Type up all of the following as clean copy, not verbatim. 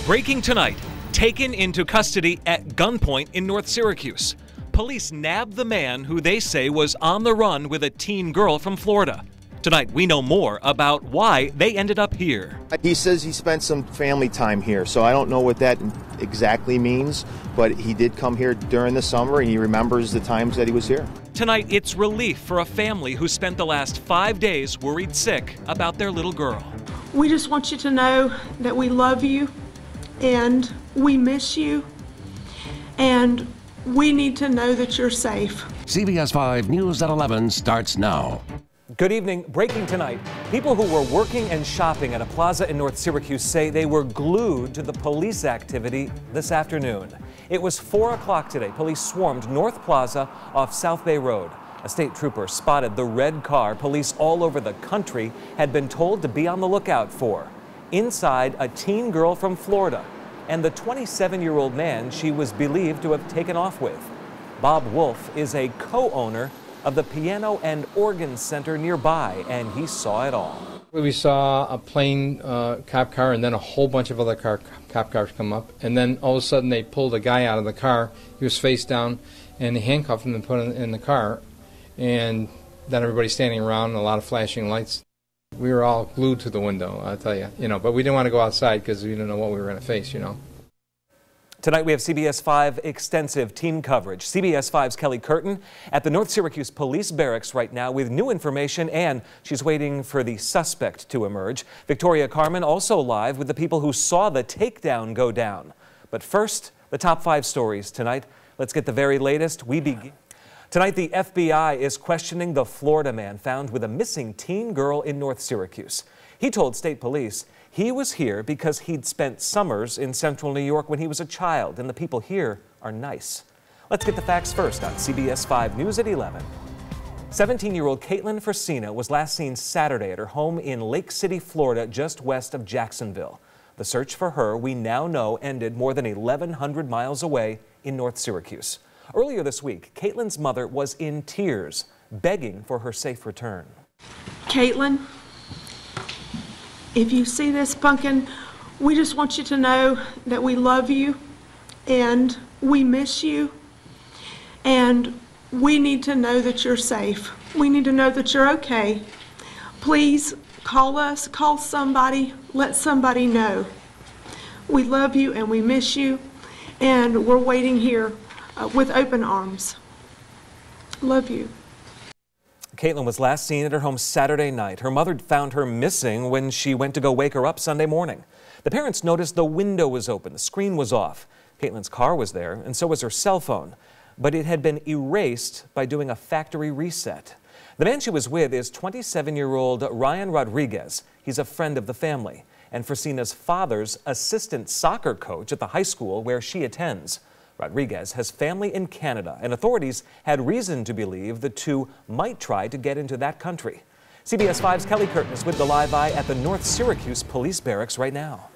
Breaking tonight, taken into custody at gunpoint in North Syracuse. Police nabbed the man who they say was on the run with a teen girl from Florida. Tonight, we know more about why they ended up here. He says he spent some family time here, so I don't know what that exactly means, but he did come here during the summer and he remembers the times that he was here. Tonight, it's relief for a family who spent the last 5 days worried sick about their little girl. We just want you to know that we love you and we miss you, and we need to know that you're safe. CBS 5 News at 11 starts now. Good evening. Breaking tonight, people who were working and shopping at a plaza in North Syracuse say they were glued to the police activity this afternoon. It was 4 o'clock today. Police swarmed North Plaza off South Bay Road. A state trooper spotted the red car police all over the country had been told to be on the lookout for. Inside, a teen girl from Florida and the 27-year-old man she was believed to have taken off with. Bob Wolf is a co-owner of the Piano and Organ Center nearby, and he saw it all. We saw a plain cop car and then a whole bunch of other cop cars come up, and then all of a sudden they pulled a guy out of the car. He was face down, and they handcuffed him and put him in the car, and then everybody standing around and a lot of flashing lights. We were all glued to the window, I'll tell you, but we didn't want to go outside because we didn't know what we were going to face, Tonight we have CBS 5 extensive team coverage. CBS 5's Kelly Curtin at the North Syracuse Police Barracks right now with new information, and she's waiting for the suspect to emerge. Victoria Carmen also live with the people who saw the takedown go down. But first, the top 5 stories tonight. Let's get the very latest. We begin. Tonight, the FBI is questioning the Florida man found with a missing teen girl in North Syracuse. He told state police he was here because he'd spent summers in central New York when he was a child, and the people here are nice. Let's get the facts first on CBS 5 News at 11. 17-year-old Caitlin Fresina was last seen Saturday at her home in Lake City, Florida, just west of Jacksonville. The search for her, we now know, ended more than 1,100 miles away in North Syracuse. Earlier this week, Caitlin's mother was in tears, begging for her safe return. Caitlin, if you see this pumpkin, we just want you to know that we love you and we miss you, and we need to know that you're safe. We need to know that you're okay. Please call us, call somebody, let somebody know. We love you and we miss you, and we're waiting here with open arms. Love you. Caitlin was last seen at her home Saturday night. Her mother found her missing when she went to go wake her up Sunday morning. The parents noticed the window was open, the screen was off. Caitlin's car was there, and so was her cell phone, but it had been erased by doing a factory reset. The man she was with is 27-year-old Ryan Rodriguez. He's a friend of the family and Fresina's father's assistant soccer coach at the high school where she attends. Rodriguez has family in Canada, and authorities had reason to believe the two might try to get into that country. CBS 5's Kelly Curtin is with the Live Eye at the North Syracuse Police Barracks right now.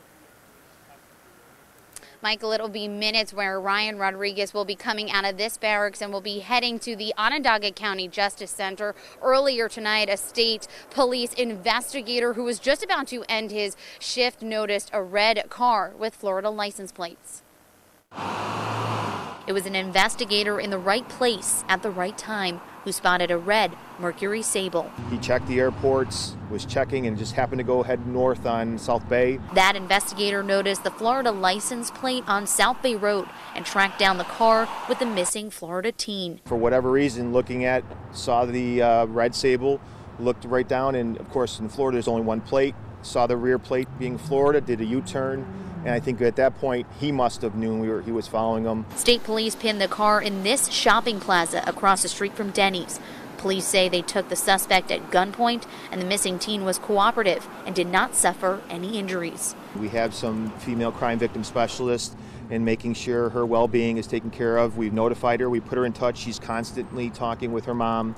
Michael, it'll be minutes where Ryan Rodriguez will be coming out of this barracks and will be heading to the Onondaga County Justice Center. Earlier tonight, a state police investigator who was just about to end his shift noticed a red car with Florida license plates. It was an investigator in the right place at the right time who spotted a red Mercury Sable. He checked the airports, was checking, and just happened to go head north on South Bay. That investigator noticed the Florida license plate on South Bay Road and tracked down the car with the missing Florida teen. For whatever reason, saw the red Sable, looked right down, and of course in Florida there's only one plate, saw the rear plate being Florida, did a U-turn. And I think at that point, he must have known he was following them. State police pinned the car in this shopping plaza across the street from Denny's. Police say they took the suspect at gunpoint, and the missing teen was cooperative and did not suffer any injuries. We have some female crime victim specialists in making sure her well-being is taken care of. We've notified her. We put her in touch. She's constantly talking with her mom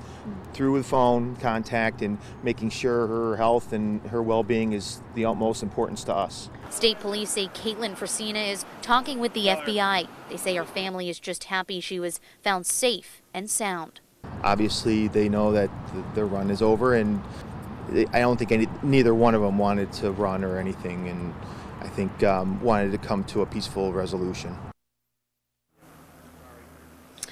through the phone contact and making sure her health and her well-being is the utmost importance to us. State police say Caitlin Fresina is talking with the FBI. They say her family is just happy she was found safe and sound. Obviously, they know that the run is over, and I don't think neither one of them wanted to run or anything. And I think wanted to come to a peaceful resolution.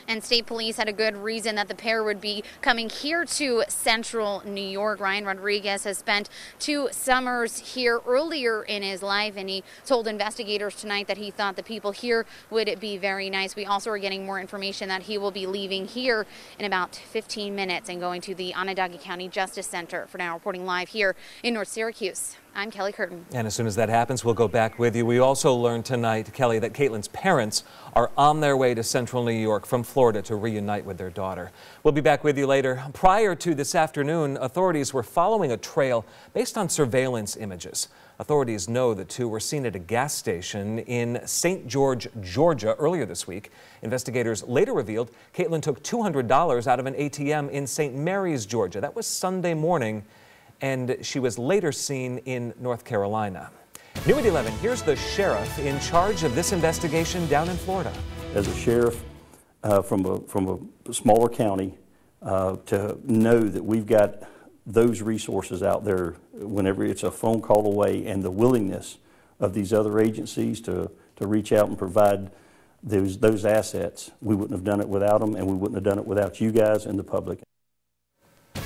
And state police had a good reason that the pair would be coming here to central New York. Ryan Rodriguez has spent 2 summers here earlier in his life, and he told investigators tonight that he thought the people here would be very nice. We also are getting more information that he will be leaving here in about 15 minutes and going to the Onondaga County Justice Center. For now, reporting live here in North Syracuse, I'm Kelly Curtin. And as soon as that happens, we'll go back with you. We also learned tonight, Kelly, that Caitlin's parents are on their way to central New York from Florida to reunite with their daughter. We'll be back with you later. Prior to this afternoon, authorities were following a trail based on surveillance images. Authorities know the two were seen at a gas station in St. George, Georgia earlier this week. Investigators later revealed Caitlin took $200 out of an ATM in St. Mary's, Georgia. That was Sunday morning, and she was later seen in North Carolina. New at 11, here's the sheriff in charge of this investigation down in Florida. As a sheriff from a smaller county, to know that we've got those resources out there whenever it's a phone call away, and the willingness of these other agencies to reach out and provide those assets, we wouldn't have done it without them, and we wouldn't have done it without you guys and the public.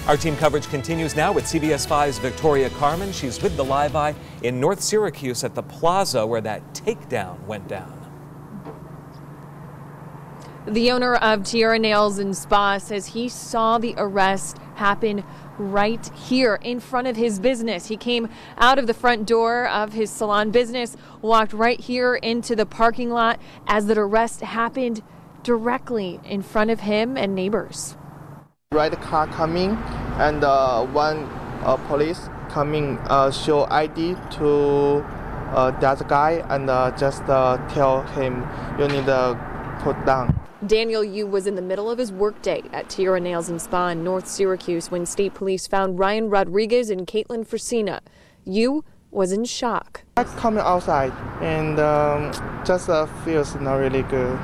Our team coverage continues now with CBS 5's Victoria Carmen. She's with the Live Eye in North Syracuse at the plaza where that takedown went down. The owner of Tierra Nails and Spa says he saw the arrest happen right here in front of his business. He came out of the front door of his salon business, walked right here into the parking lot as the arrest happened directly in front of him and neighbors. Right car coming, and one police coming show ID to that guy, and just tell him you need to put down. Daniel Yu was in the middle of his workday at Tierra Nails and Spa in North Syracuse when state police found Ryan Rodriguez and Caitlin Fresina. Yu was in shock. I coming outside and just feels not really good.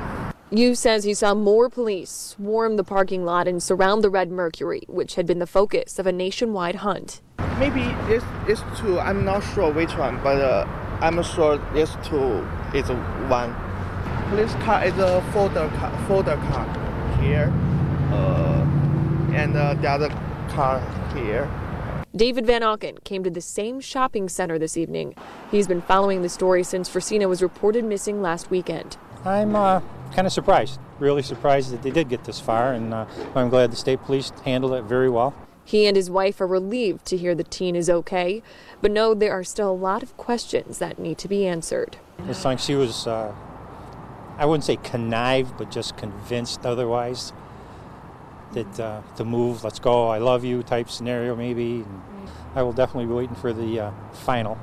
Yu says he saw more police swarm the parking lot and surround the Red Mercury, which had been the focus of a nationwide hunt. Maybe it's two. I'm not sure which one, but I'm sure it's two. It's one. Police car is a folder car here, and the other car here. David Van Auken came to the same shopping center this evening. He's been following the story since Fresina was reported missing last weekend. I'm kind of surprised, really surprised that they did get this far, and I'm glad the state police handled it very well. He and his wife are relieved to hear the teen is okay, but know there are still a lot of questions that need to be answered. It's like she was, I wouldn't say connived, but just convinced otherwise that to move, let's go, I love you type scenario maybe. And I will definitely be waiting for the final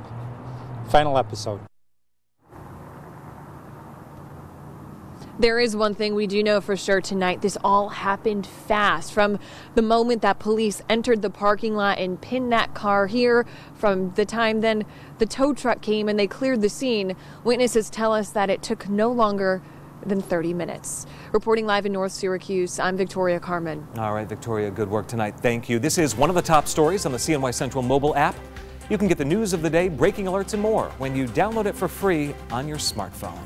episode. There is one thing we do know for sure tonight. This all happened fast. From the moment that police entered the parking lot and pinned that car here, from the time then the tow truck came and they cleared the scene, witnesses tell us that it took no longer than 30 minutes. Reporting live in North Syracuse, I'm Victoria Carmen. All right, Victoria, good work tonight. Thank you. This is one of the top stories on the CNY Central mobile app. You can get the news of the day, breaking alerts, and more when you download it for free on your smartphone.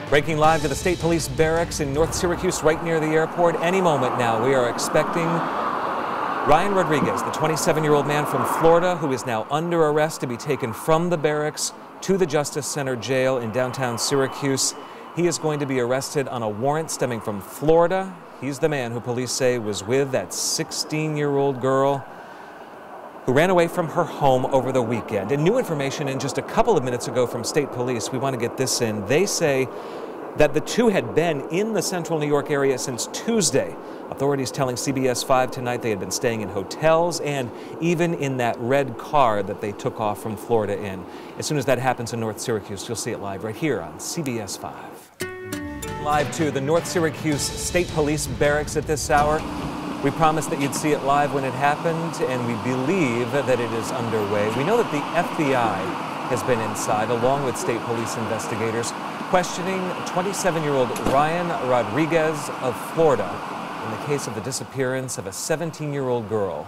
Breaking live to the State Police Barracks in North Syracuse, right near the airport. Any moment now, we are expecting Ryan Rodriguez, the 27-year-old man from Florida who is now under arrest, to be taken from the barracks to the Justice Center jail in downtown Syracuse. He is going to be arrested on a warrant stemming from Florida. He's the man who police say was with that 16-year-old girl who ran away from her home over the weekend. And new information in just a couple of minutes ago from state police. We want to get this in. They say that the two had been in the central New York area since Tuesday. Authorities telling CBS 5 tonight they had been staying in hotels and even in that red car that they took off from Florida in. As soon as that happens in North Syracuse, you'll see it live right here on CBS 5. Live to the North Syracuse State Police Barracks at this hour. We promised that you'd see it live when it happened, and we believe that it is underway. We know that the FBI has been inside, along with state police investigators, questioning 27-year-old Ryan Rodriguez of Florida in the case of the disappearance of a 17-year-old girl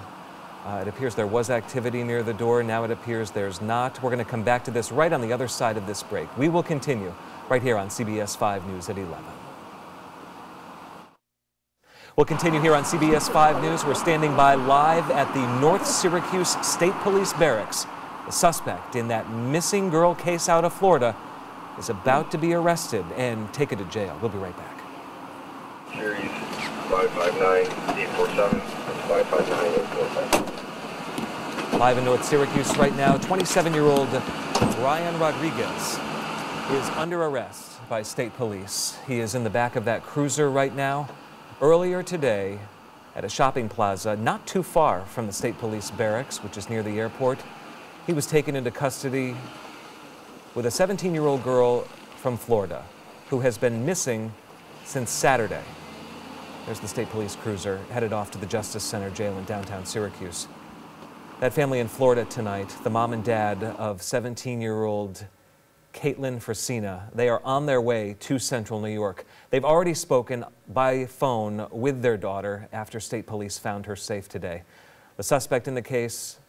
It appears there was activity near the door. Now it appears there's not. We're going to come back to this right on the other side of this break. We will continue right here on CBS 5 News at 11. We'll continue here on CBS 5 News. We're standing by live at the North Syracuse State Police Barracks. The suspect in that missing girl case out of Florida is about to be arrested and taken to jail. We'll be right back. Series 559-847, 559-847. Live in North Syracuse right now, 27-year-old Ryan Rodriguez is under arrest by state police. He is in the back of that cruiser right now. Earlier today, at a shopping plaza not too far from the state police barracks, which is near the airport, he was taken into custody with a 17-year-old girl from Florida who has been missing since Saturday. There's the state police cruiser headed off to the Justice Center jail in downtown Syracuse. That family in Florida tonight, the mom and dad of 17-year-old Caitlin Frasina, they are on their way to Central New York. They've already spoken by phone with their daughter after state police found her safe today. The suspect in the case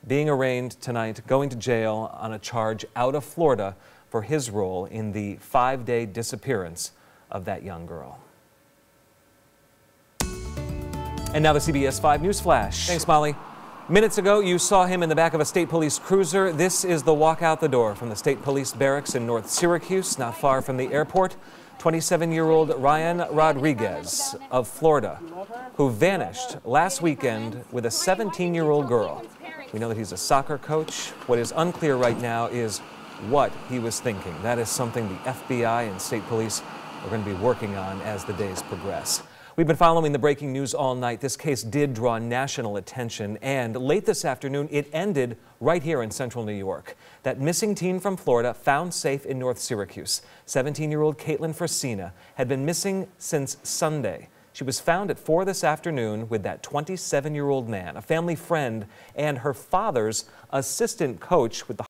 being arraigned tonight, going to jail on a charge out of Florida for his role in the 5-day disappearance of that young girl. And now the CBS 5 News Flash. Thanks, Molly. Minutes ago, you saw him in the back of a state police cruiser. This is the walk out the door from the state police barracks in North Syracuse, not far from the airport. 27-year-old Ryan Rodriguez of Florida, who vanished last weekend with a 17-year-old girl. We know that he's a soccer coach. What is unclear right now is what he was thinking. That is something the FBI and state police are going to be working on as the days progress. We've been following the breaking news all night. This case did draw national attention, and late this afternoon, it ended right here in Central New York. That missing teen from Florida found safe in North Syracuse. 17-year-old Caitlin Frasina had been missing since Sunday. She was found at 4 this afternoon with that 27-year-old man, a family friend, and her father's assistant coach with the